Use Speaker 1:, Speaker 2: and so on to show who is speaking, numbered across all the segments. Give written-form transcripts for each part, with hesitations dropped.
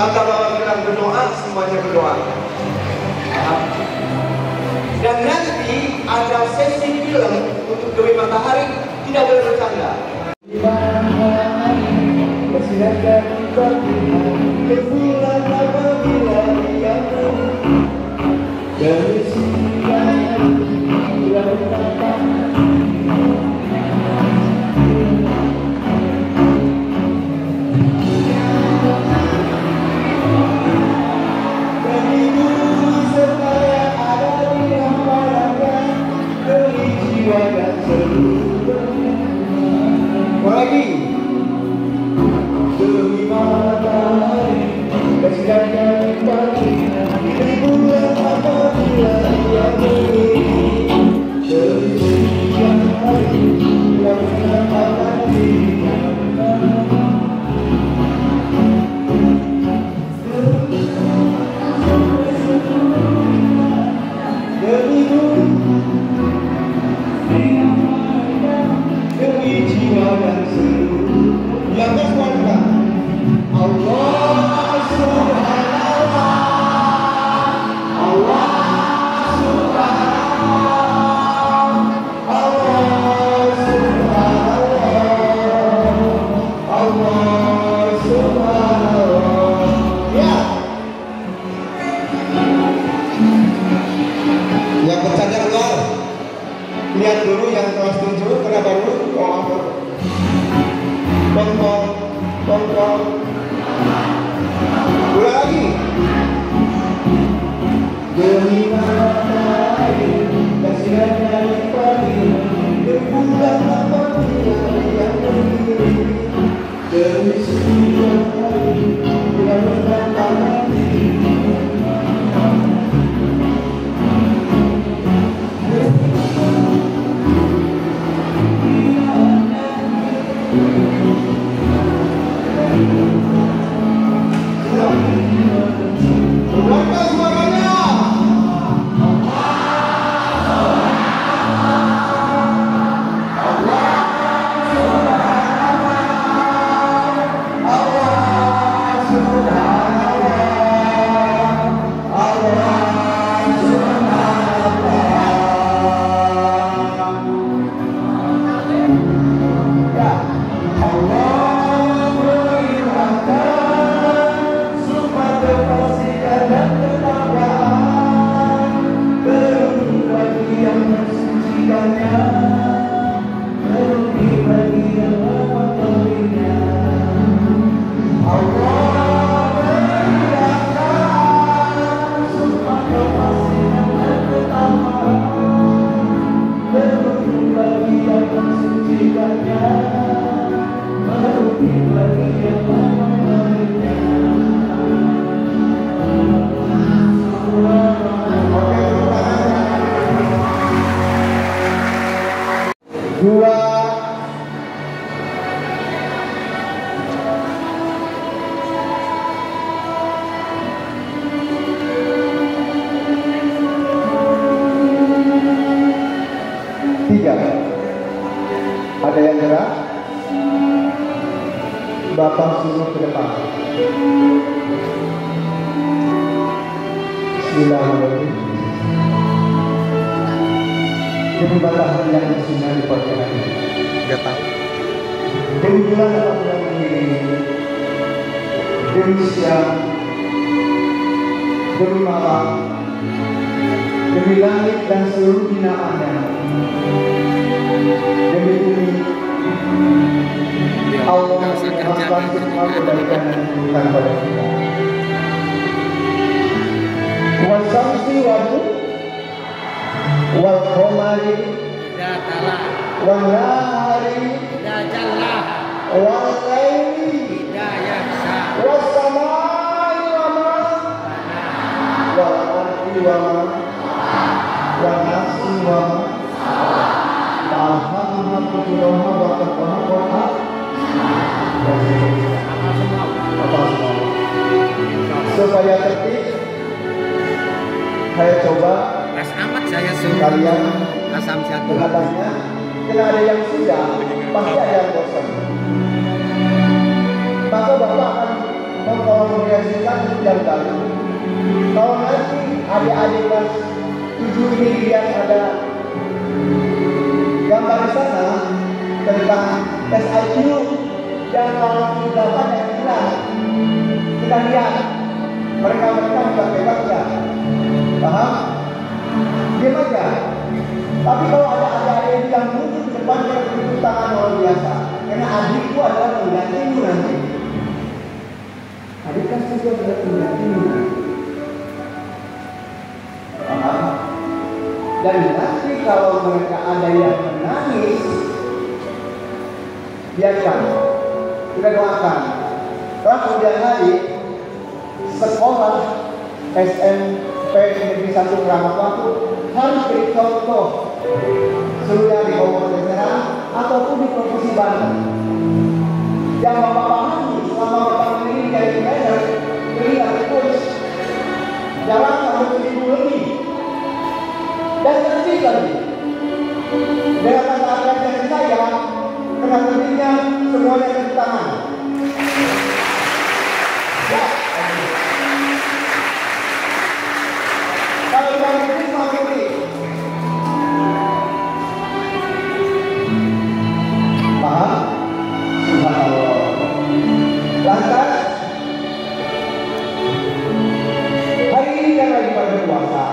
Speaker 1: Maka Bapak bilang berdoa, semuanya berdoa. Dan nanti ada sesi film untuk Dewi Matahari, tidak boleh bercanda. Lagi demi matahari kasihkan pagi di bulan apabila ia berdiri dari siang hari yang akan demi jiwa dan seluruh yang berkuasa Allah Subhanallah, Allah Subhanallah, Allah Subhanallah, Allah Subhanallah. Ya, yang bercanda keluar. Lihat dulu yang kelas 7, kenapa dulu? Tongkol. Ulang lagi. Demi matahari kasihan dari pagi berbulan apabila yang berdiri dari siang hari yang berdatangan. Berapa suaranya? Dua, tiga. Ada yang gerak? Bapak suruh ke depan. Bismillahirrahmanirrahim. Demi matahari yang bersinar di pagi hari. Gak tahu. Demi bulan apabila mengiringi. Demi siang. Demi malam. Demi langit dan seluruh binaannya. Demi bumi. Allah menghapuskan semua kebaikan dan keburukan pada kita. Wal samsi wal qamari wal nahari wal laili was samai wa ma wal ardi wa ma wal nafsi wa ma supaya tertib, saya coba kalian mengatanya. Karena ada yang sudah, pasti ada yang bosan. Maka Bapak akan mengkomunikasikan yang baru. Kalau nanti adik-adik kelas 7 ini lihat ada gambar di sana tentang tes IQ dan kalau kita banyak kita lihat mereka juga bebas ya, paham? Diam aja. Tapi kalau ada adik-adik yang muncul di depan kita tepuk tangan luar biasa, karena adikku adalah penggantimu nanti. Adik kan juga adalah penggantimu. Paham? Dan nanti kalau mereka ada yang menangis, biarkan, kita doakan. Setelah kemudian hari sekolah SMP Negeri 1 Keramat Batu harus beri contoh seluruhnya di Kabupaten Serang ataupun di Provinsi Banten. Yang Bapak pahami selama Bapak ini jadi trainer, beliau coach jalan sampai 1000 lebih dan tertib lagi. Dengan kata apresiasi saya, kena tertibnya semuanya tepuk tangan. Ya. Kalau yang ini makin ini, paham? Subhanallah. Lantas, hari ini kan lagi pada puasa.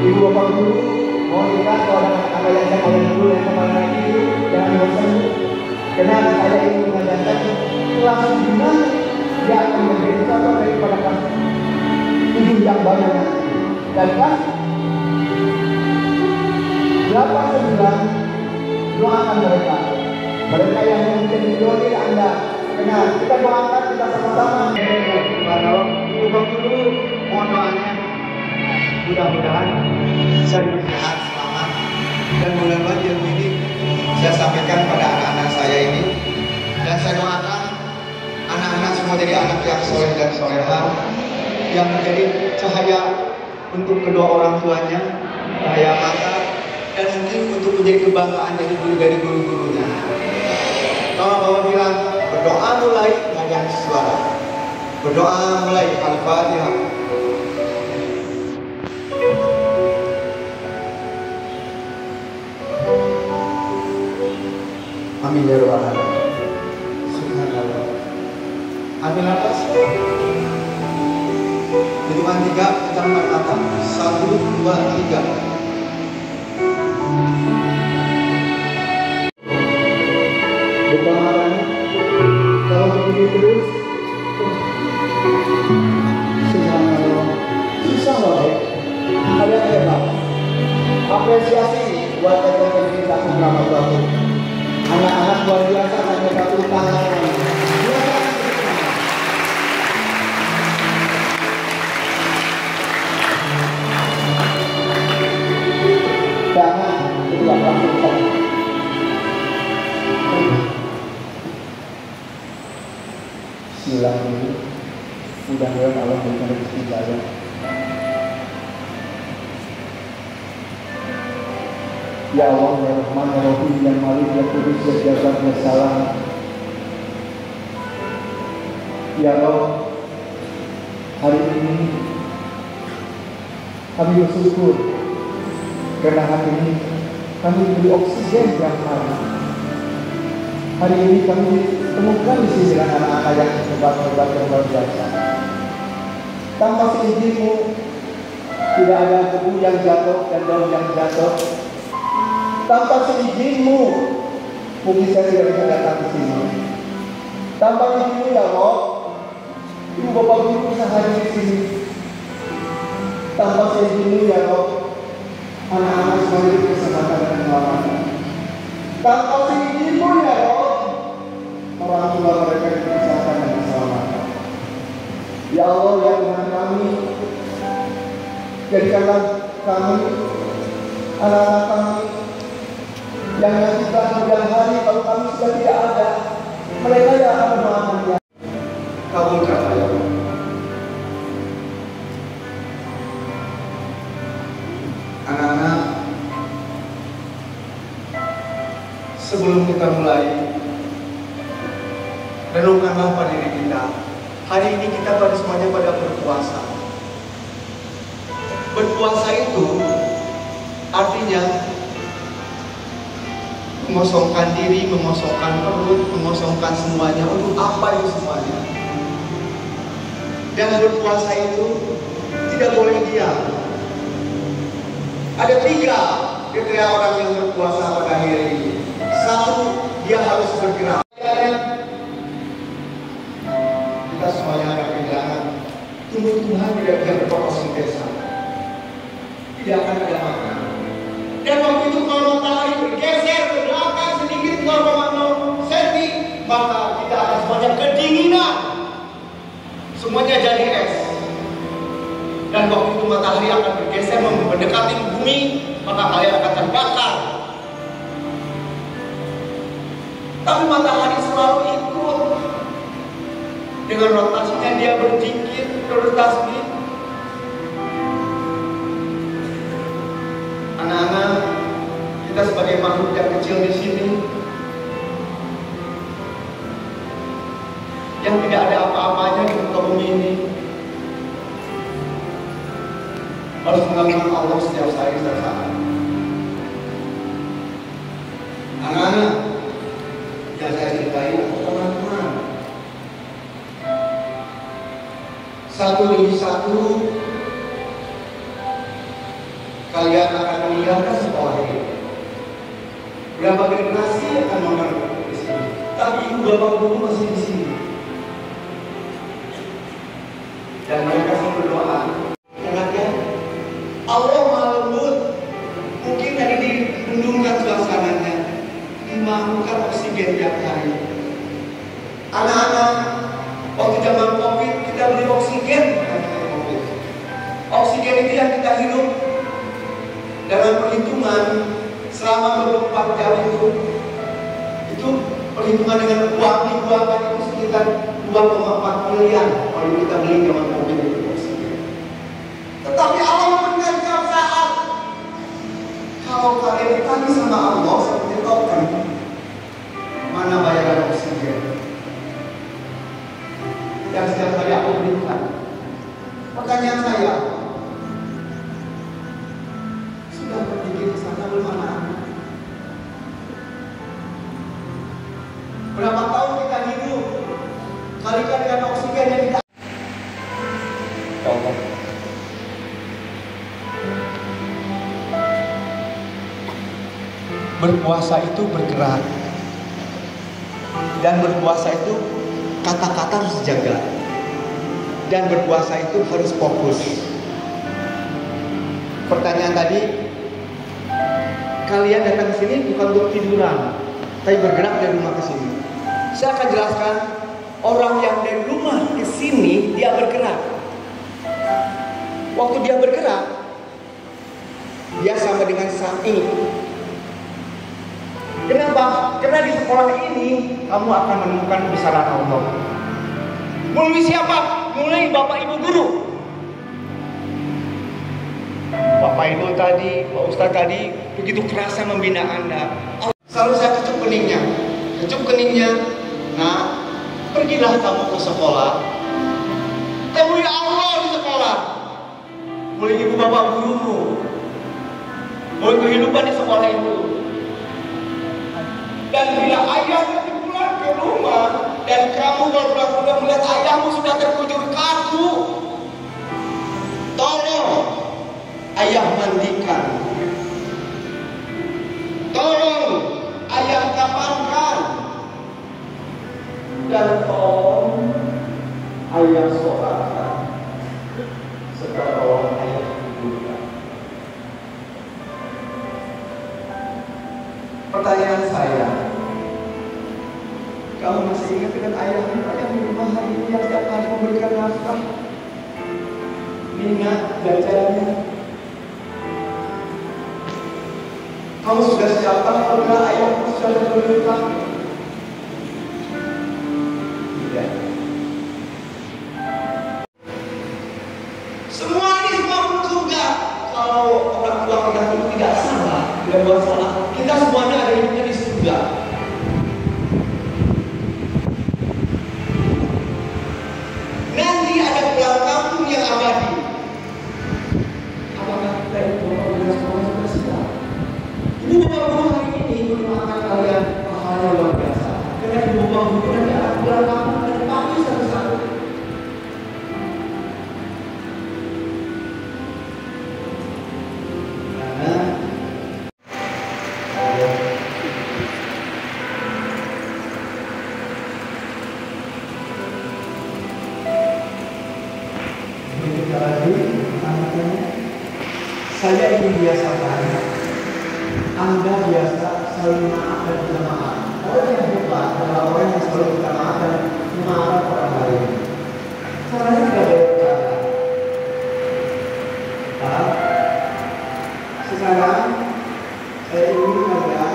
Speaker 1: Ibu bapak guru mau ingat kalau ada yang saya kalian dulu yang kemarin lagi itu jangan bosan. Karena saya ingin mengajarkan kelas 9 dia akan menjadi contoh daripada kelas 7 yang banyak nanti. Dan kelas 8, 9 doakan mereka yang menjadi pionir Anda. Karena kita doakan kita sama-sama. Ubah dulu mohon doanya. Mudah-mudahan bisa diberi sehat, selamat, dan mudah-mudahan ilmu ini saya sampaikan pada anak-anak saya ini. Dan saya doakan anak-anak semua jadi anak yang soleh dan soleha, yang menjadi cahaya untuk kedua orang tuanya, cahaya mata, dan mungkin untuk menjadi kebanggaan dari guru-gurunya. Kalau Bapak bilang berdoa mulai ngajak suara, berdoa mulai Al-Fatihah. Amin ya rabbal alamin. Subhanallah. Ambil nafas. Hitungan 3, kita mata. 1, 2, 3. Buka matanya. Kalau begini terus, subhanallah. Susah loh. Kalian hebat. Apresiasi buat teman-teman kita Keramat Batu. Anak-anak luar biasa hanya satu tangan. Jangan kedua langsung. Silang ini mudah-mudahan Allah berikan rezeki saya. Ya Allah, ya Rahman, ya Rahim, ya Malik, ya Kudus, ya Jabbar, ya Salam. Ya Allah, hari ini kami bersyukur karena hari ini kami diberi oksigen yang hari. Hari ini kami ditemukan di sini dengan anak-anak yang hebat-hebat yang luar biasa. Tanpa seizinmu tidak ada debu yang jatuh dan daun yang jatuh. Tanpa seizinmu, mungkin saya tidak bisa datang ke sini. Tanpa izinmu ya Allah, ibu bapak guru bisa hadir di sini. Tanpa seizinmu ya Allah, anak-anak semuanya diberi kesehatan dan keselamatan. Tanpa seizinmu ya Allah, orang tua mereka diberi kesehatan dan keselamatan. Ya Allah, ya Tuhan kami, jadikanlah kami, anak-anak kami, yang nasibkan kemudian hari kalau kami sudah tidak ada, mereka yang akan memaafkannya. Kabulkan ya Allah. Anak-anak, sebelum kita mulai, renungkanlah pada diri kita. Hari ini kita semuanya pada berpuasa. Berpuasa itu artinya mengosongkan diri, mengosongkan perut, mengosongkan semuanya. Untuk apa itu semuanya? Dan berpuasa itu tidak boleh diam. Ada 3 kriteria orang yang berpuasa pada hari ini. 1, dia harus bergerak. Kita semuanya ada kehilangan. Tumbuh-tumbuhan tidak bisa berfotosintesa, tidak akan ada makan. Dan waktu itu kalau matahari bergeser ke belakang sedikit 0,0 cm, maka kita akan semuanya kedinginan. Semuanya jadi es. Dan waktu itu matahari akan bergeser mendekati bumi, maka kalian akan terbakar. Tapi matahari selalu ikut. Dengan rotasinya dia berzikir, bertasbih. Anak-anak, kita sebagai makhluk yang kecil di sini, yang tidak ada apa-apanya di muka bumi ini, harus mengagungkan Allah setiap hari setiap saat. Anak-anak, yang saya ceritain atau teman-teman, 1 demi 1 kalian akan meninggalkan sekolah ini. Berapa generasi akan meninggalkan di sini? Tapi ibu bapak guru masih di sini. Dan mereka selalu berdoa. Ingat ya, Allah Maha Lembut. Mungkin tadi dibendungkan suasananya, dimampukan oksigen tiap hari. Anak-anak, waktu zaman COVID kita beli oksigen. Oksigen itu yang kita hidup. Dalam perhitungan selama 24 jam itu perhitungan dengan uang dikeluarkan itu sekitar 2,4 miliar kalau kita beli zaman COVID itu oksigen. Tetapi Allah memberikan setiap saat. Kalau kalian ditanya sama Allah seperti token, mana bayaran oksigen yang setiap hari aku berikan? Pertanyaan saya, sudah berpikir ke sana belum anak-anak? Berapa tahun kita hidup? Kalikan dengan oksigen yang kita. Berpuasa itu bergerak, dan berpuasa itu kata-kata harus dijaga, dan berpuasa itu harus fokus. Pertanyaan tadi, kalian datang ke sini bukan untuk tiduran, tapi bergerak dari rumah ke sini. Saya akan jelaskan, orang yang dari rumah ke sini dia bergerak. Waktu dia bergerak, dia sama dengan sa'i. Kenapa? Karena di sekolah ini kamu akan menemukan kebesaran Allah. Melalui siapa? Mulai Bapak Ibu guru. Bapak Ibu tadi, Pak Ustaz tadi begitu kerasa membina Anda. Selalu saya kecup keningnya. Kecup keningnya. Nah, pergilah kamu ke sekolah. Temui Allah di sekolah. Mulai ibu bapak gurumu. Mulai kehidupan di sekolah itu. Dan bila ayahmu pulang ke rumah dan kamu baru pulang melihat ayahmu sudah terkujur kaku, tolong ayah mandikan, tolong ayah kapankan, dan tolong ayah sholatkan, serta tolong ayah kuburkan. Pertanyaan saya, kamu masih ingat dengan ayahmu yang di rumah hari ini yang setiap hari memberikan nafkah, minyak, jajannya? Kamu sudah siapkan apabila ayahmu sudah terluka? Tidak. Semua ini semua surga. Kalau orang tua kita itu tidak salah, tidak buat salah, kita semuanya ada hidupnya di surga. mau buku dan pulang kampung dari pagi sampai satu. Saya ingin biasakan Anda biasa selalu maaf dan minta maaf. Orang yang hebat adalah orang yang selalu minta maaf dan memaafkan orang lain. Caranya tidak banyak cara. Sekarang saya ingin kalian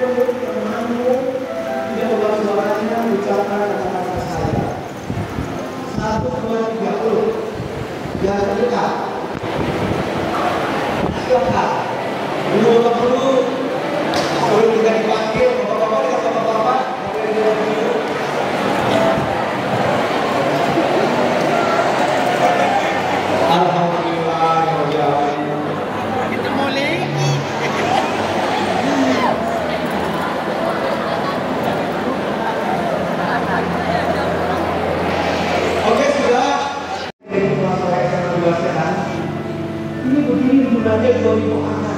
Speaker 1: untuk temanmu tidak membuat suaranya ucapkan kata-kata saya. 1, 2, 3, jangan terdekat. Silakan. Dulu sebelum kita dipanggil, bapak-bapak dan bapak-bapak, alhamdulillah, ya kita mulai. Oke, sudah. Ini begini gunanya 2000 anak.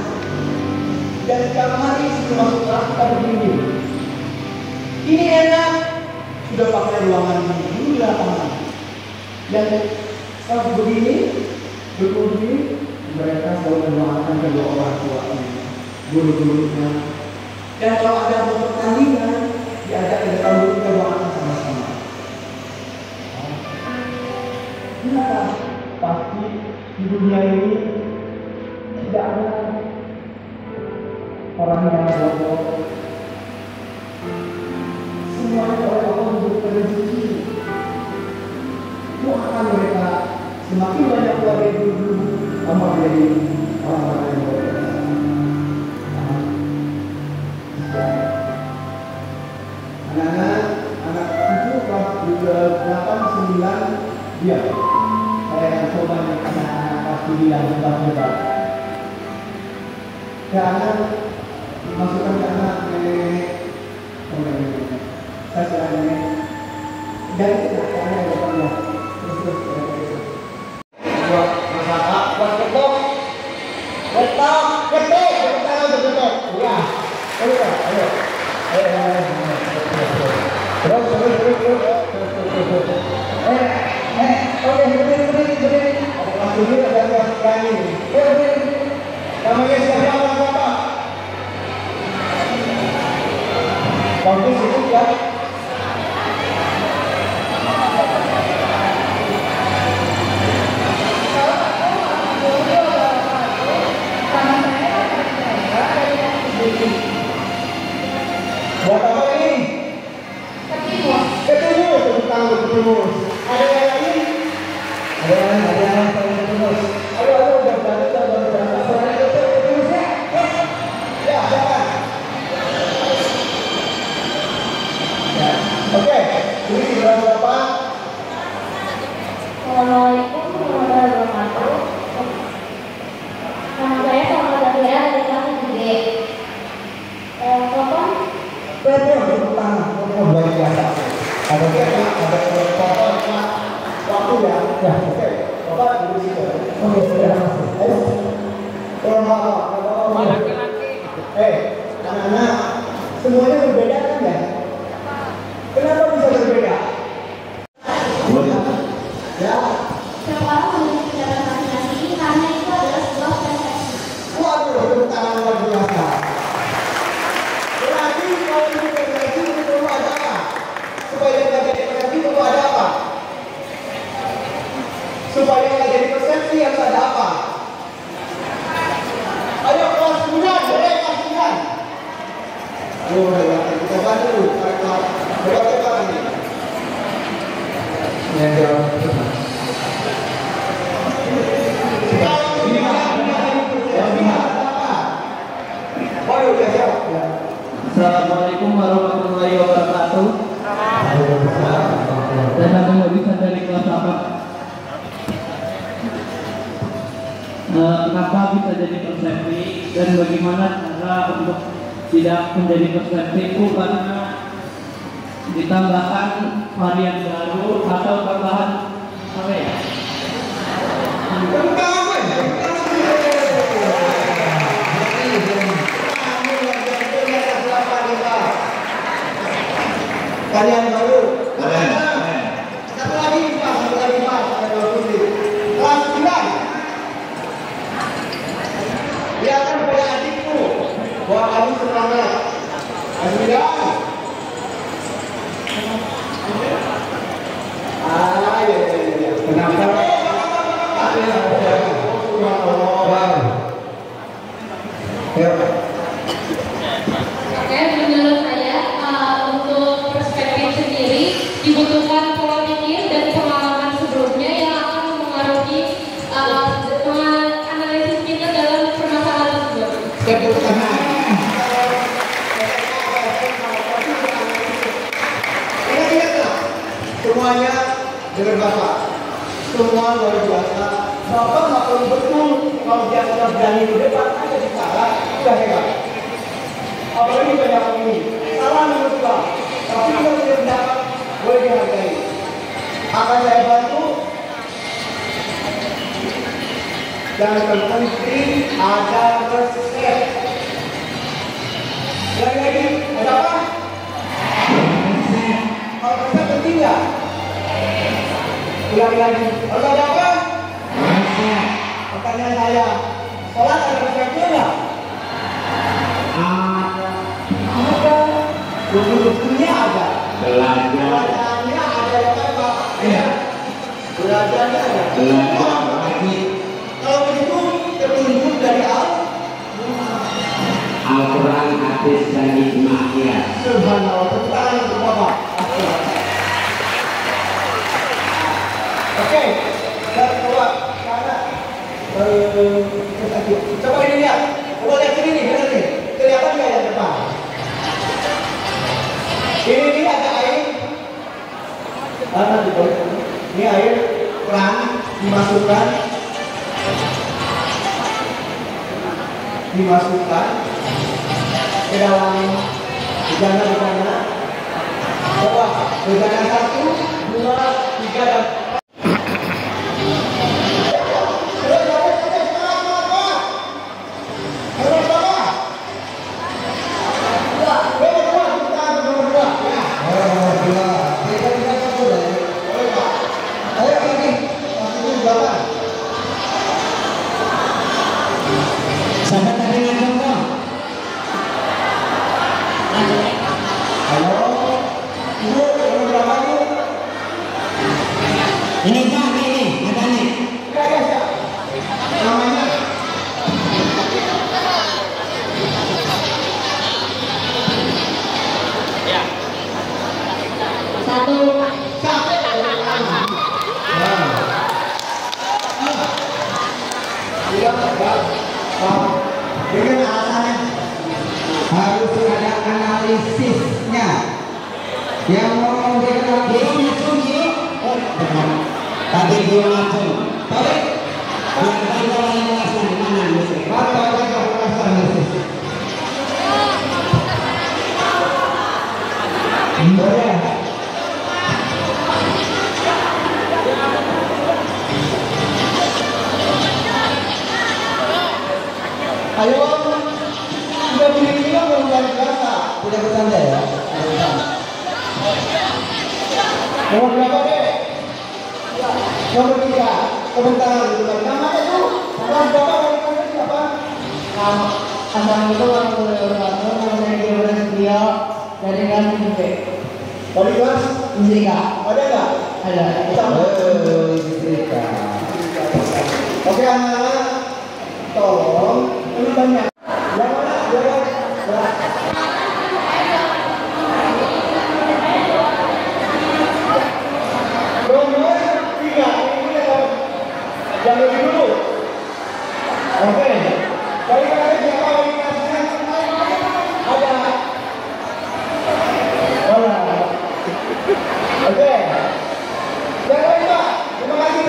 Speaker 1: Dan setiap hari sebelum masuk kelas kita begini. Ini enak. Sudah pakai ruangan ini di lapangan. Dan kalau begini, begini, mereka selalu mendoakan kedua orang tua ini, guru-gurunya. Dan kalau ada pertandingan, diajak ke depan guru kita doakan sama-sama. Kenapa? Pasti di dunia ini tidak ada orang yang bodoh. Semuanya orang-orang membutuhkan rezeki. Doakan mereka semakin banyak keluarga dulu amal menjadi orang-orang yang bodoh. Anak-anak, anak itu kelas 8, 9 dia. Saya akan coba nih anak-anak kelas 9 hebat-hebat. Jangan masukkan ke anak nenek. Saya sudah nenek. Dan tidak ada yang bertanya. Terus. Buat masyarakat, buat ketok. Ya. Ayo. Berdiri. Ada kelas 7 ada kelas berani. Namanya siapa? Bagus itu ya. Buat apa ini? Ketimus. Ketimus. Ada yang lain? Ada yang ketimus. Ayo udah berani. Ketimusnya. Ya, jangan. Oke, ini sudah berapa?
Speaker 2: Assalamualaikum warahmatullahi wabarakatuh. Nama saya Salma Zahira dari kelas 7D. Bapak?
Speaker 1: Betul, tepuk tangan. Luar biasa. Ada kita, ada bapak, waktu ya. Ya, oke. Bapak duduk situ. Oke, sudah masuk. Ayo. Kalau laki-laki. Anak-anak, semuanya berbeda kan ya? Kenapa bisa berbeda? Ya.
Speaker 2: Sekolah memiliki cara masing-masing karena itu adalah sebuah prestasi.
Speaker 1: Waduh, tepuk tangan luar biasa. Berarti kalau ini prestasi itu perlu ada apa? Supaya nggak jadi prestasi perlu ada apa? Supaya nggak jadi persepsi harus ada apa? Ayo kelas 9, boleh kelas 9. Ayo, kita bantu mereka. Berapa ini? Yang jauh. Ini apa? Waduh, udah siap.
Speaker 3: Assalamualaikum warahmatullahi wabarakatuh. Dan aku mau bisa dari kelas apa? Kenapa bisa jadi persepsi dan bagaimana cara untuk tidak menjadi persepsi? Karena ditambahkan varian baru atau tambahan apa ya?
Speaker 1: Varian baru. Satu lagi Pak, ada 20. Kelas 9. Lihatkan pada adikmu bahwa kamu semangat. Kelas 9. Ya. Kenapa?
Speaker 2: Oke, menurut saya untuk perspektif sendiri dibutuhkan pola pikir dan pengalaman sebelumnya yang akan mengaruhi analisis kita dalam permasalahan tersebut.
Speaker 1: Semuanya dengan Bapak. Semua luar biasa. Bapak nggak perlu betul kalau dia sudah berani di depan aja bicara, sudah hebat. Apalagi banyak ini. Salah menurut Bapak. Tapi kalau dia pendapat boleh dihargai. Akan saya bantu. Yang terpenting ada resep. Lagi, ada apa? Kalau resep penting nggak? Ulangi lagi. Kalau ada apa? Pertanyaan saya, sholat ada resepnya nggak? Ada. Buku-bukunya ada. Belajarnya ada ya kan Pak? Iya. Belajarnya ada. Kalau begitu tertunjuk dari
Speaker 4: Al-Quran, hadis dan ijma ya.
Speaker 1: Subhanallah. Tepuk tangan untuk Bapak. Oke, dan coba karena coba ini lihat, coba lihat sini nih, benar nih, kelihatan nggak yang depan? Ini ada air, ini air keran dimasukkan ke dalam bejana. Coba bejana 1, 2, 3 dan
Speaker 4: Ini Pak, ini ada nih.
Speaker 1: Namanya dengan alasannya harus ada analisisnya yang mau
Speaker 4: Tadi dia langsung. Tarik. Yang tadi orang langsung mana nih?
Speaker 1: ayo, udah begini belum mulai biasa. Tidak bercanda ya. Nomor berapa deh? Nomor 3. Sebentar, nama itu. Nomor berapa? Nomor siapa?
Speaker 5: Abang itu orang Urato, namanya Gibran Setio dari kelas 7B.
Speaker 1: Dari kelas
Speaker 5: Fisika.
Speaker 1: ada nggak?
Speaker 5: Ada.
Speaker 1: Fisika. Oke anak-anak, tolong ini banyak. Yang mana? Nomor 3 ini yang lebih dulu. Oke. Dari kalian siapa yang kasihnya? Ada. Oke. Yang lain Pak. Terima kasih.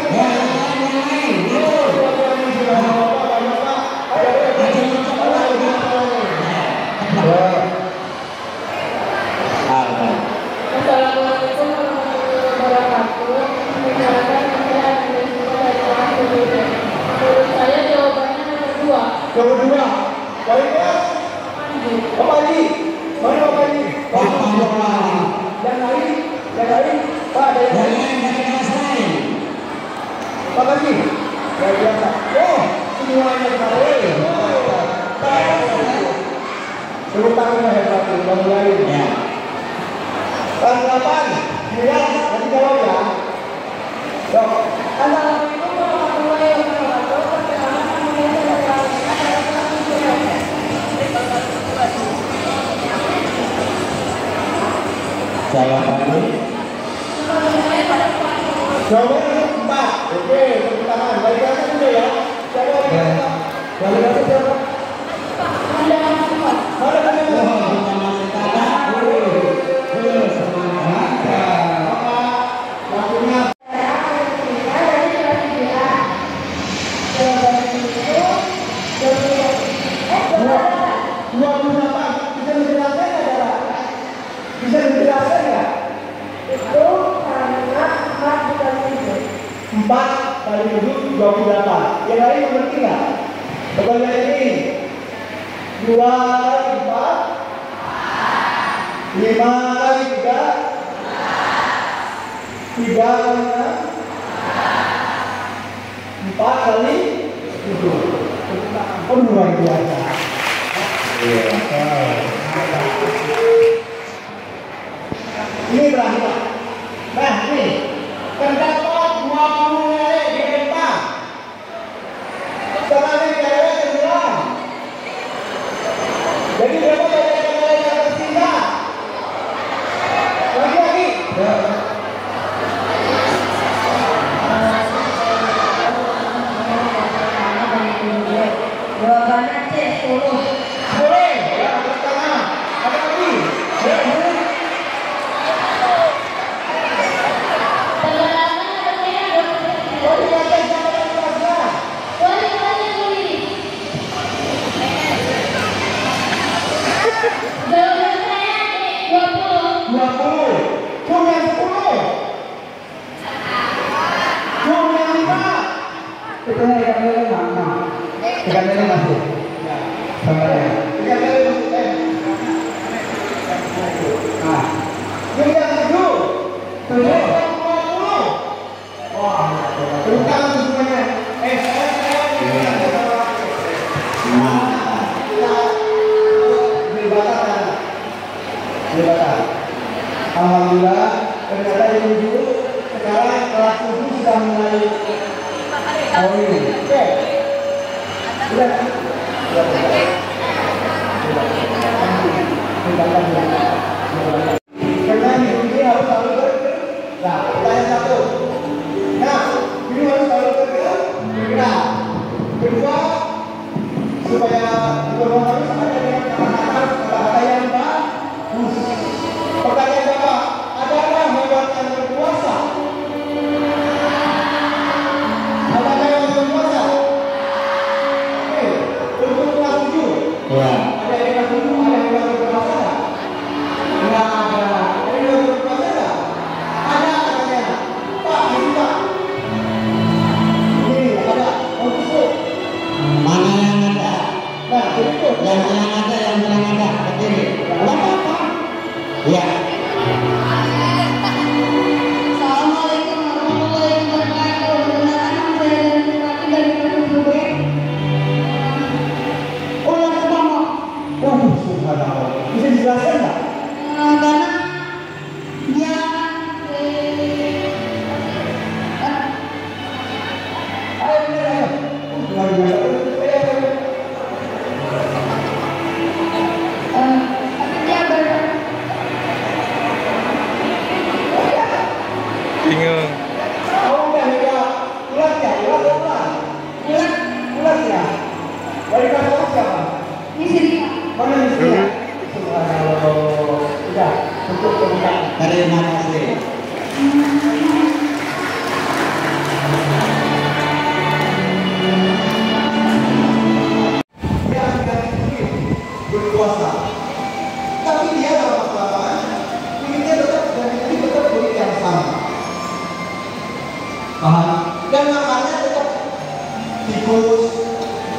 Speaker 2: wabarakatuh. Menjalankan pikiran dan risiko dari orang berbeda. Menurut saya jawabannya nomor 2.
Speaker 1: Nomor 2. Baik Mas. Bapak Haji. Mana Bapak Haji? Yang lain? Yang lain? Pak ada yang lain? Pak Haji. Ya biasa. Oh, semuanya kemarin. Tepuk tangan hebat tuh, Bang Lain. Ya. Bang 8, ya, nanti jawab ya. Dok.
Speaker 2: Assalamualaikum warahmatullahi wabarakatuh. Perkenalkan nama saya
Speaker 4: Jawabannya?
Speaker 1: Jawabannya 4. Oke, tepuk tangan. Balik lagi dulu ya. Jawab ya. Balik lagi jawab. Mana bisa dijelaskan ya?
Speaker 2: itu karena 4 bukan 7.
Speaker 1: 4 kali 7 28. Yang lain mengerti nggak? Pertanyaan ini 2 kali 4 5 kali 3 3 kali 6 4 kali 7. Oh, luar biasa. Ini berapa? Nah, ini terdapat 20 lele di depan. Setelah ini lele ke-9. Jadi berapa lele yang tersisa? Lagi.
Speaker 2: Jawabannya C, 10.
Speaker 1: Boleh. Ya, pertama. Apa lagi? Alhamdulillah, ternyata yang dulu sekarang kelas 7 sudah mulai ini. Oke. Sudah. Karena ini harus selalu nah, pertanyaan 1. Nah, ini harus selalu bergerak. Kedua, supaya harus ada dengan kata-kata yang bagus. Pertanyaan Bapak, adakah hewan yang berkuasa? Adakah yang berkuasa? Oke, untuk kelas 7.
Speaker 4: Ya.
Speaker 1: Ada yang kelas 7, ada yang berkuasa nggak? Nggak ada. Ada yang berkuasa nggak? Ada katanya. Pak, ini Pak. Ini ada. Untuk
Speaker 4: Mana yang ada?
Speaker 1: nah, jadi itu.
Speaker 4: Yang ada, yang ada. Begini. Apa? Ya.
Speaker 2: Assalamualaikum warahmatullahi wabarakatuh. Perkenalkan saya dari PPB.
Speaker 1: Oh, yang pertama. Waduh, subhanallah. Bisa dijelaskan nggak?
Speaker 2: Karena dia
Speaker 1: Ayo, bener, ayo. Luar biasa.
Speaker 2: dia
Speaker 3: Bingung.
Speaker 1: Kamu udah lihat ulat ya? Ulat ya? Dari kamu siapa?
Speaker 2: di sini.
Speaker 1: Mana di sini ya? Subhanallah. Sudah, untuk pembukaan.
Speaker 4: Terima kasih.
Speaker 1: Dia berkuasa. Tapi dia dalam masalah ini dia tetap dan ini tetap kulit yang sama. tikus,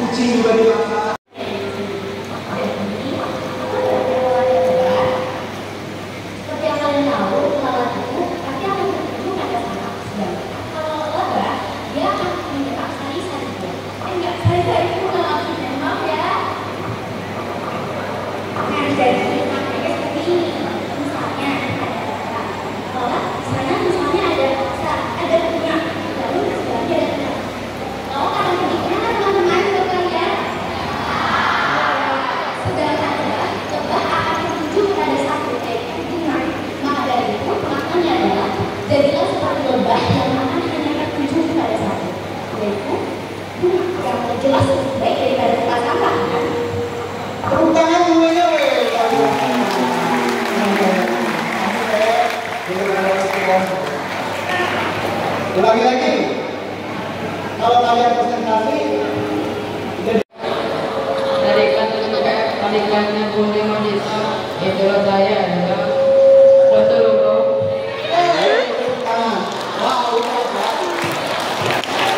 Speaker 1: kucing juga dimakan.
Speaker 6: Seperti yang kalian tahu, lalat itu pasti akan terhubung pada saraf. Kalau lebah, dia akan menyerap sari-sari. Enggak, sari-sari itu bukan maksudnya, maaf ya. Nah, jadi makanya seperti ini. Misalnya ada lalat. Lalat di sana misalnya ada minyak, lalu di sebelahnya ada minyak. Lalat akan pergi kemana teman-teman? Coba lihat. Sedangkan lebah akan tertuju pada satu tikungan. Maka dari itu maknanya adalah jadilah seperti lebah yang akan hanya tertuju pada satu, yaitu yang jelas lebih baik daripada tempat sampah kan?
Speaker 1: Tepuk tangan semuanya, ulangi lagi. Kalau kalian presentasi,
Speaker 5: Dari kalimatnya Bunda Madita, idola saya adalah Rasulullah.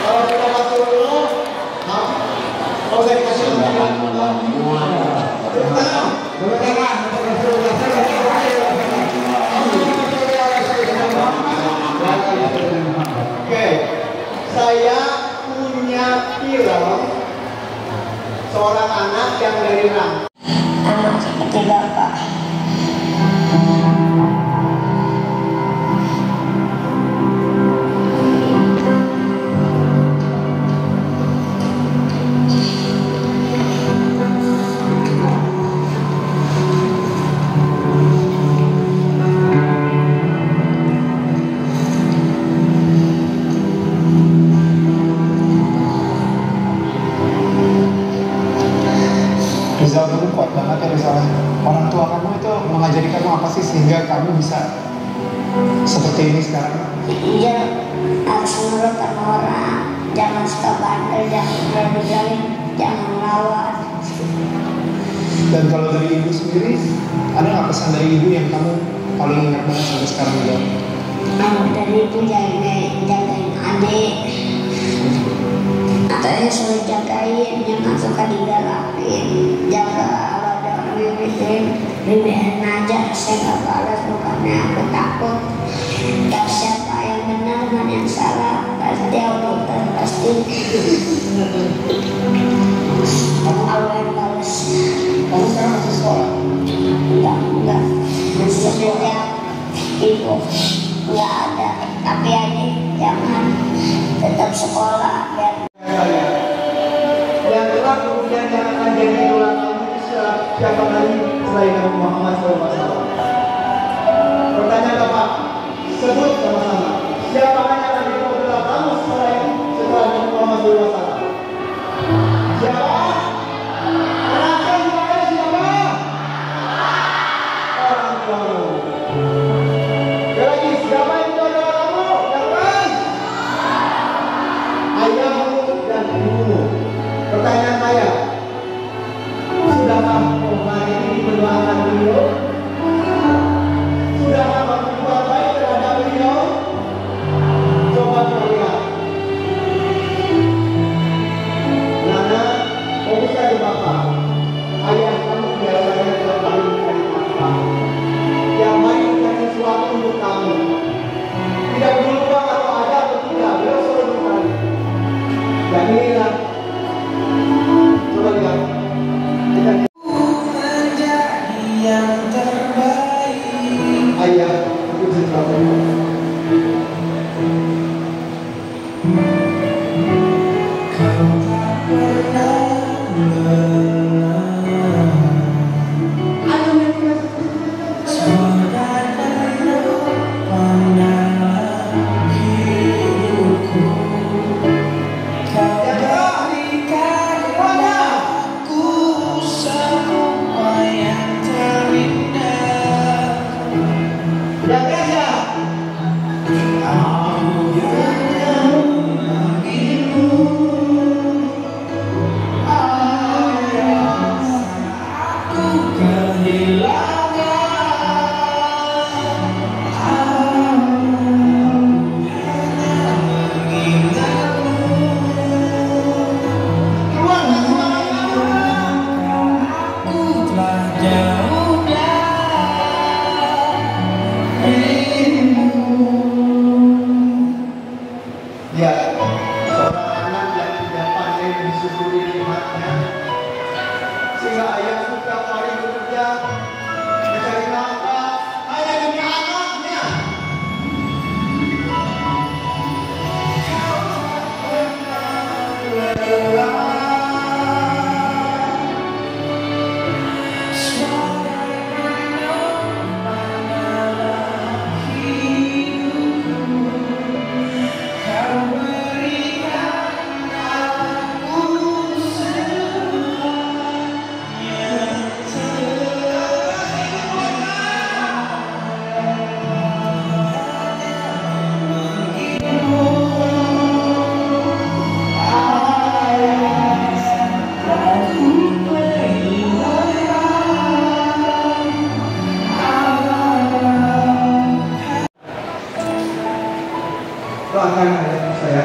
Speaker 1: kalau kita masuk dulu, kalau saya dikasih Oke, saya punya film seorang anak yang dari Rang.
Speaker 6: Anak seperti bapak.
Speaker 1: Rizal dulu kuat banget ya Rizal. Orang tua kamu itu mengajari kamu apa sih sehingga kamu bisa seperti ini sekarang?
Speaker 6: Iya, harus nurut sama orang, jangan suka bandel, jangan berani, jangan melawan.
Speaker 1: Dan kalau dari ibu sendiri, ada nggak pesan dari ibu yang kamu paling ingat banget sampai sekarang juga?
Speaker 6: Dari itu jagain adik, katanya suruh jagain, jangan suka digalakin, jaga kalau ada orang yang bimbing aja, saya nggak balas, bukannya aku takut. Gak siapa yang benar dan yang salah, pasti Allah pasti Allah yang balas.
Speaker 1: Kamu sekarang masih sekolah?
Speaker 6: Enggak setiap itu nggak ada, tapi aja jangan tetap sekolah biar
Speaker 1: Yang telah kemudian jangan ajari ulang kamu siapa lagi selain Nabi Muhammad SAW. Pertanyaan Bapak, sebut sama-sama. Siapa yang akan dikodra kamu selain setelah Nabi Muhammad SAW? Siapa? Anaknya siapa? Siapa? Orang tuamu. Sekali lagi, siapa yang dikodra kamu? Siapa? Ayahmu dan ibumu. Pertanyaan saya, sudahkah kamu hari ini mendoakan beliau? Sudahkah kamu berbuat baik terhadap beliau? Lihat, seorang anak yang tidak pandai disyukuri nikmatnya, sehingga ayah setiap hari bekerja mencari nafkah hanya demi anaknya. Doakan ayah saya.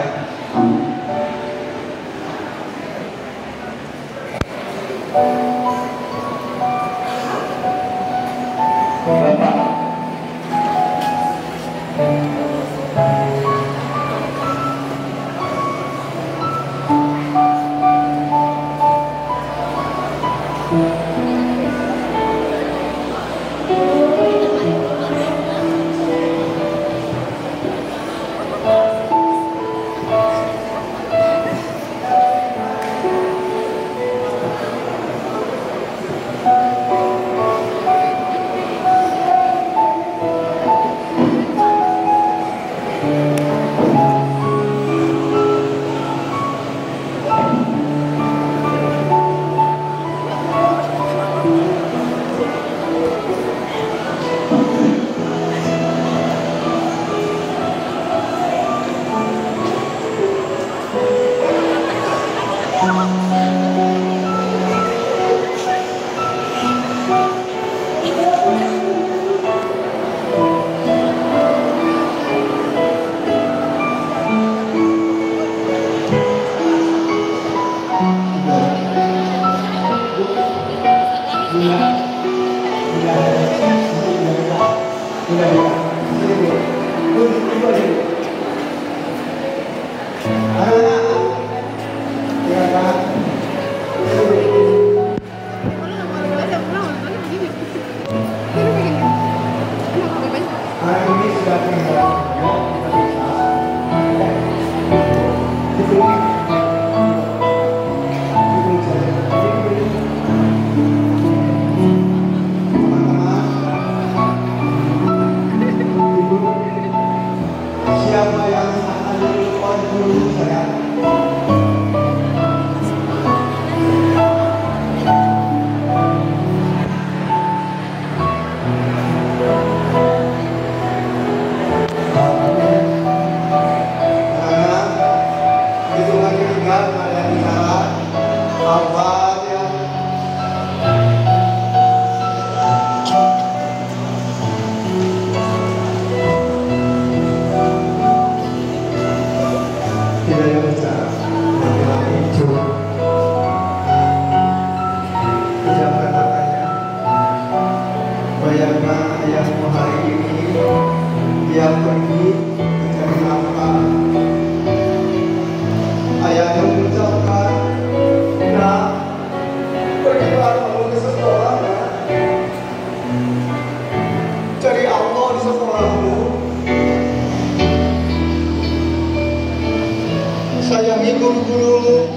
Speaker 1: Sayangi guru-gurumu,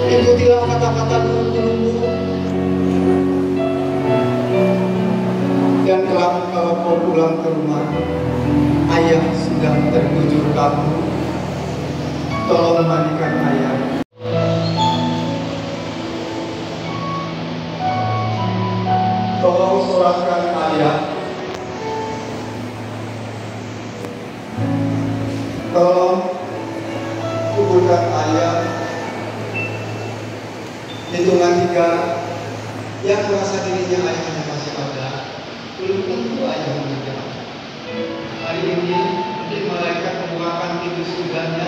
Speaker 1: ikutilah kata-kata guru-gurumu, dan kelak kalau kau pulang ke rumah, ayah sudah terkujur kamu. Tolong mandikan ayah. Tolong solatkan ayah. Tolong kuburkan ayah. Hitungan 3, yang merasa dirinya ayahnya masih ada, belum tentu ayah meninggal. Hari ini nanti malaikat membukakan pintu surganya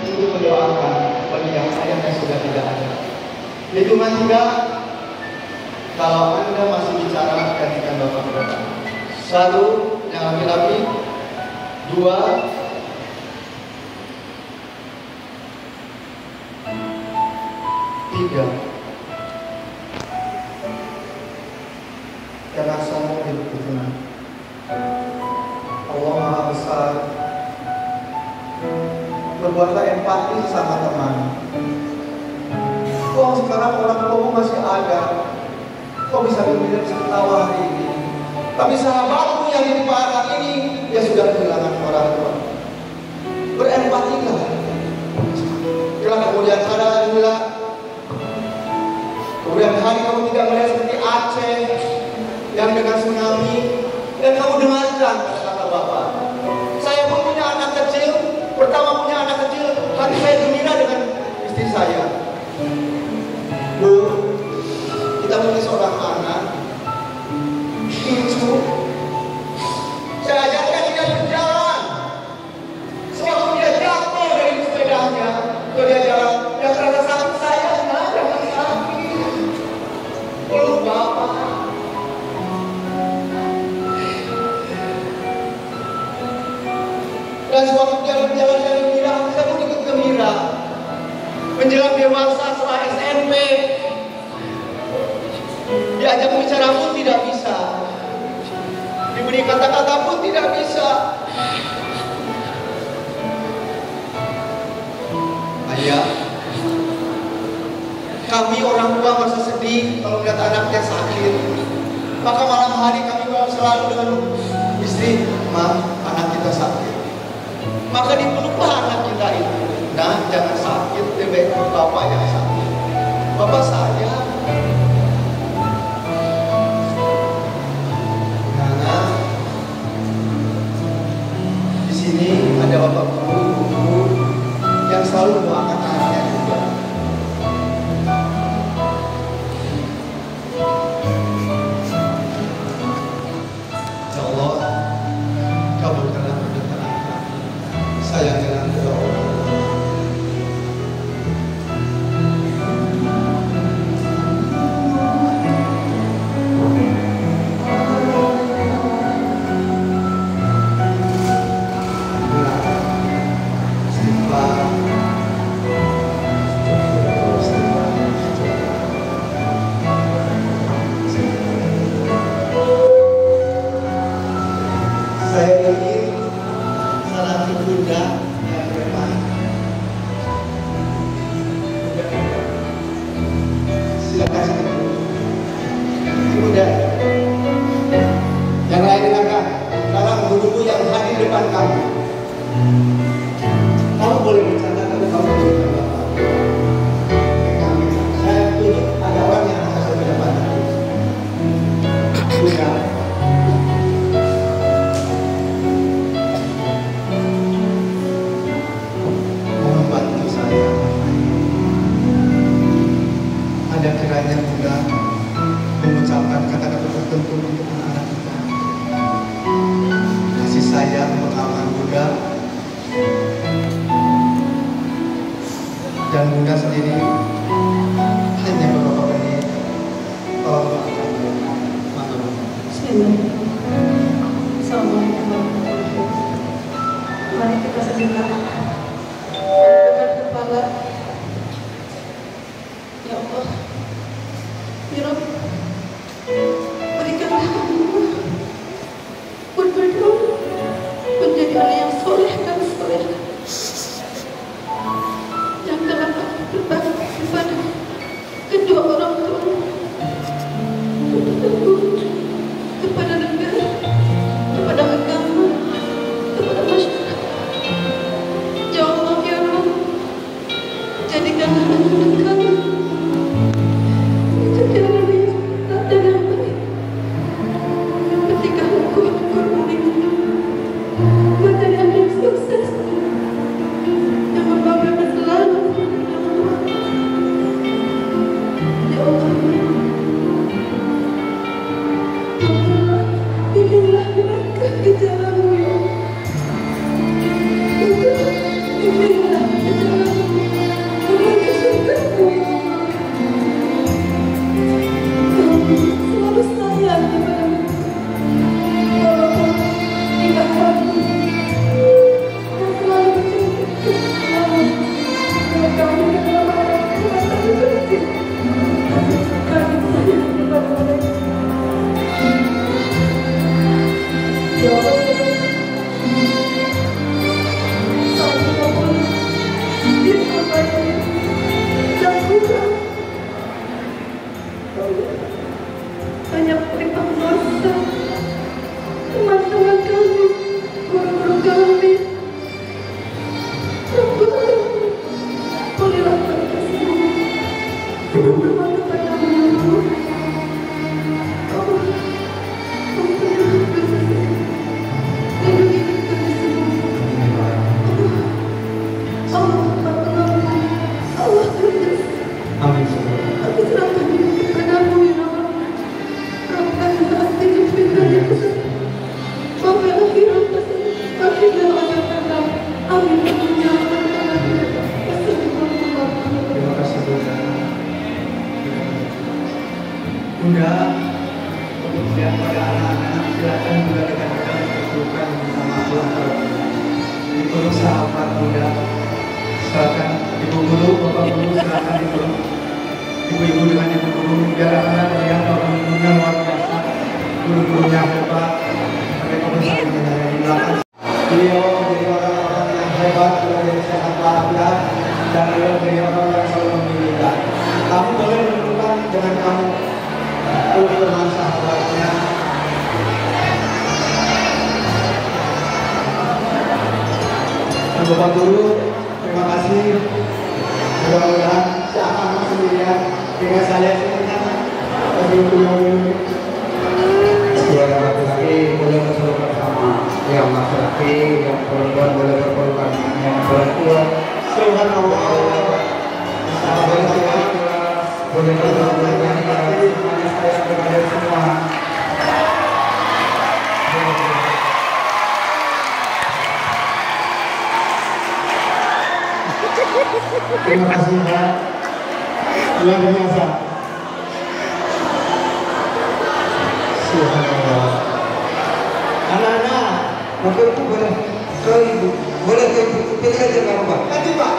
Speaker 1: untuk mendoakan bagi yang ayahnya sudah tidak ada. Hitungan 3, kalau Anda masih bicara, gantikan bapak-bapak. 1, yang laki-laki. 2, Tiga, jangan sombong hidup itu. Allah Maha Besar. Berbuatlah empati sama teman. Kok sekarang orang tua masih ada? Kok bisa gembira bisa ketawa hari ini? Tapi sahabatku yang di barat ini, dia sudah kehilangan orang tua. Berempatilah. Bila kemudian ada bila kemudian hari kamu tidak melihat seperti Aceh yang dengan tsunami, dan kamu dengarkan kata-kata Bapak. Saya pun punya anak kecil, pertama punya anak kecil, hati saya gembira dengan istri saya. Bu, kita punya seorang anak, lucu. Saya ajarkan dia berjalan. Sewaktu dia jatuh dari sepedanya, kalau dia jalan, dia terasa sakit. Saya jangan sakit. Peluk Bapak. Dan sewaktu dia berjalan dari gembira, saya pun ikut gembira. Menjelang dewasa setelah SMP, diajak bicara pun tidak bisa, diberi kata-kata pun tidak bisa. Ayah, kami orang tua merasa sedih kalau melihat anaknya sakit. Maka malam hari kami selalu dengan istri, "Ma, anak kita sakit." Maka dipeluklah anak kita itu. Nah, jangan sakit, lebih baik Bapak yang sakit. Bapak sayang. Karena di sini ada Bapak guru, ibu yang selalu mendoakan anaknya juga. Ya Allah, kabulkanlah permintaan kami. Sayangkanlah doa orang. Saya ingin salah satu bunda yang terbaik. Silakan bunda. Yang lain dengarkan. Sekarang guru yang hadir di depan kamu. Kamu boleh bercanda tapi kamu tidak apa-apa. Saya tunjuk ada orang yang akan saya dapat. Bunda. Ada kiranya Bunda mengucapkan kata-kata tertentu untuk anak-anak kita. Kasih sayang pengalaman Bunda dan Bunda sendiri hanya beberapa menit. Tolong doakan Bunda.
Speaker 7: Assalamualaikum warahmatullahi wabarakatuh. Mari kita sejenak dengan kepala. Ya Allah, ya Rabb, berikanlah hamba berdoa menjadi anak yang soleh dan soleh. Janganlah berbakti kepada kedua orang tua, kepada guru, kepada negara, kepada agama, kepada masyarakat. Ya Allah, ya Rabb, jadikanlah anak kami Terima kasih.
Speaker 1: Terima kasih Bunda. Bunda, untuk setiap pada anak-anak silakan juga kita bersyukur bersama Tuhan. Dipeluk sahabat Bunda. Silakan ibu guru, bapak guru silakan dipeluk. Ibu-ibu dengan ibu guru, biar anak melihat bapak gurunya luar biasa. Guru-gurunya hebat. Mereka bersama dengan di belakang. Beliau menjadi orang-orang yang hebat, beliau menjadi sehat walafiat, dan beliau menjadi orang yang selalu memilihkan. Kamu boleh menentukan dengan kamu teman sahabatnya. Dan Bapak Guru, terima kasih. Mudah-mudahan siapa sendirian dengan saya semuanya.
Speaker 4: Yang laki-laki boleh berpelukan bersama, yang laki-laki, yang perempuan boleh berpelukan dengan yang perempuan.
Speaker 1: Subhanallah.
Speaker 4: Boleh berpelukan dengan semuanya, saya berada semua.
Speaker 1: Terima kasih Pak. Luar biasa. Subhanallah. Anak-anak,
Speaker 4: Bapak Ibu boleh ke Ibu, boleh ke Ibu, pilih aja nggak apa-apa.
Speaker 1: nanti Pak.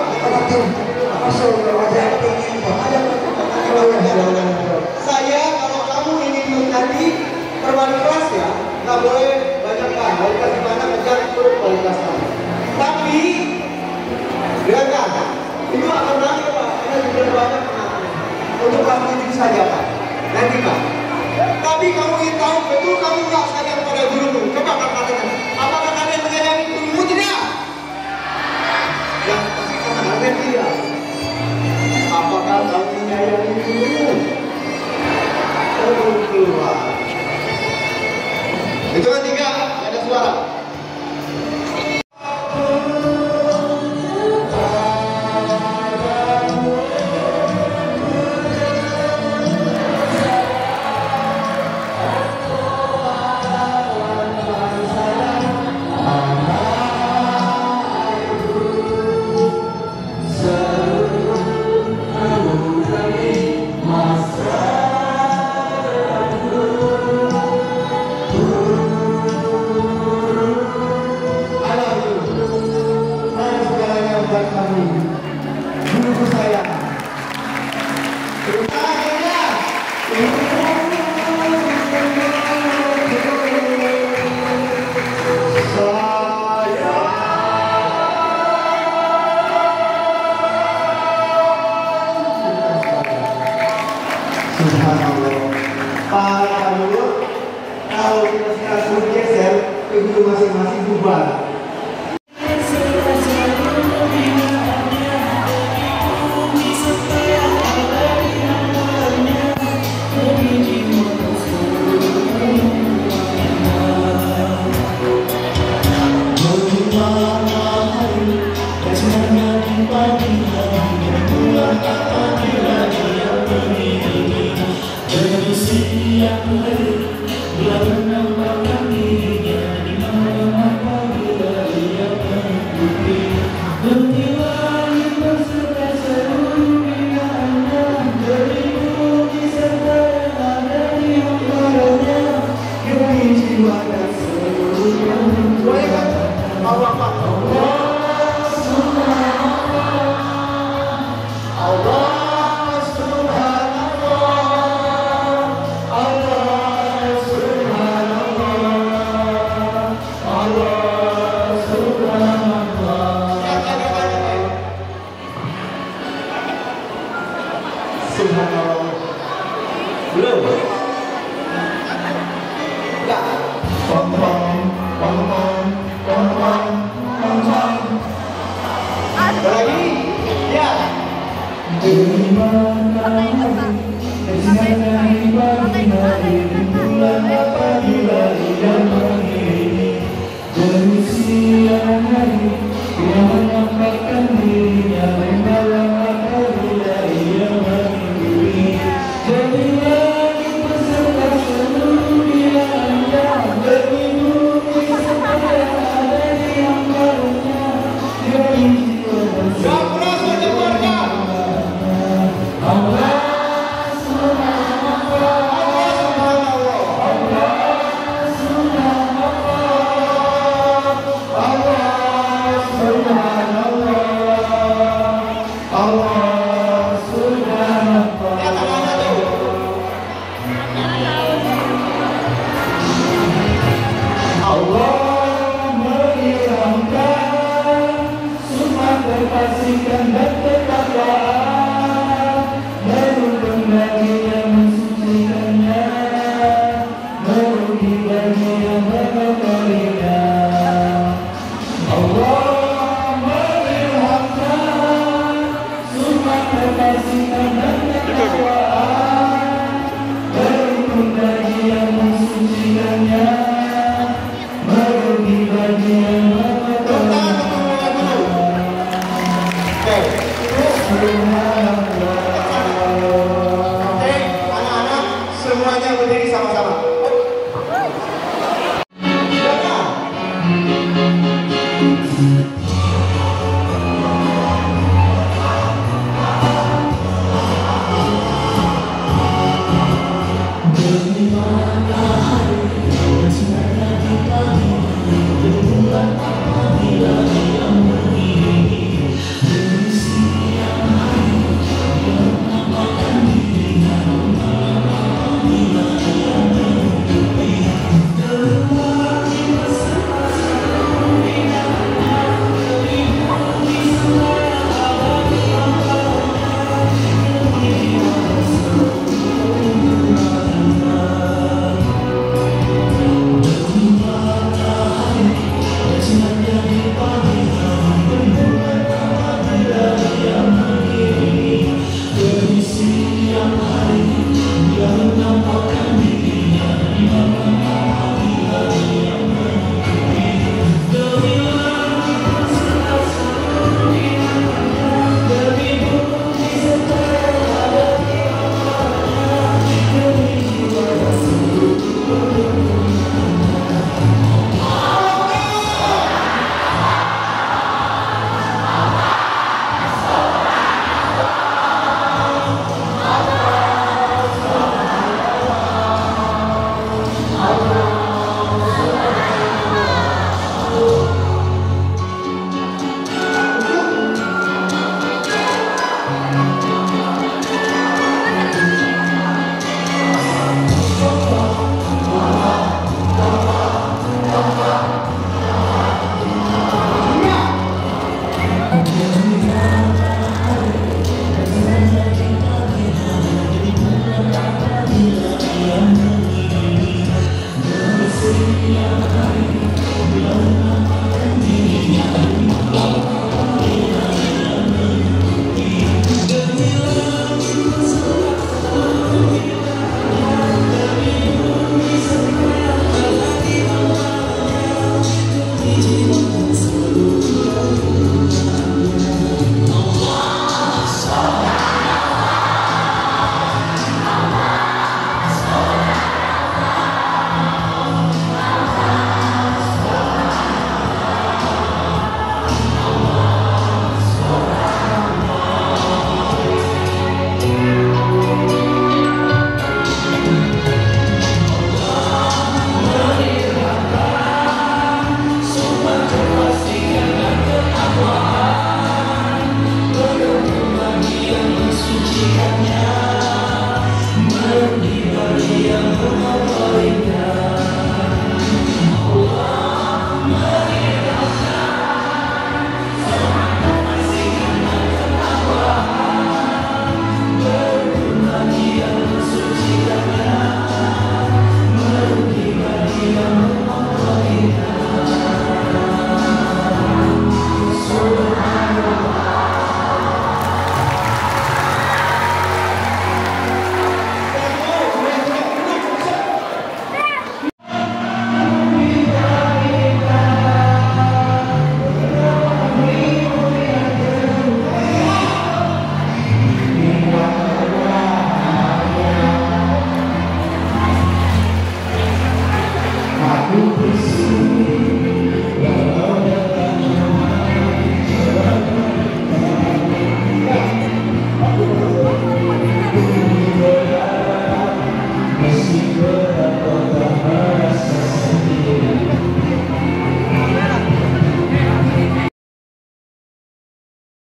Speaker 4: Apa soal wajah pengen Pak? Ada
Speaker 1: Saya kalau kamu ingin nanti perwali kelas ya, nggak boleh banyak kan. Wali kelas di mana kejar turun wali kelas kamu. Tapi, dengarkan, itu akan berakhir Pak. Karena juga banyak penangannya. Untuk kamu itu saja Pak. Nanti Pak. Tapi kamu ingin tahu betul kamu nggak sayang pada gurumu. Coba katakan, apakah kalian menyayangi gurumu tidak? Ya, pasti katakan tidak. Apakah kamu menyayangi gurumu? Keluar. Itu kan tiga, ada suara. Kalau kita sekarang geser ke guru masing-masing bubar.
Speaker 3: terpastikan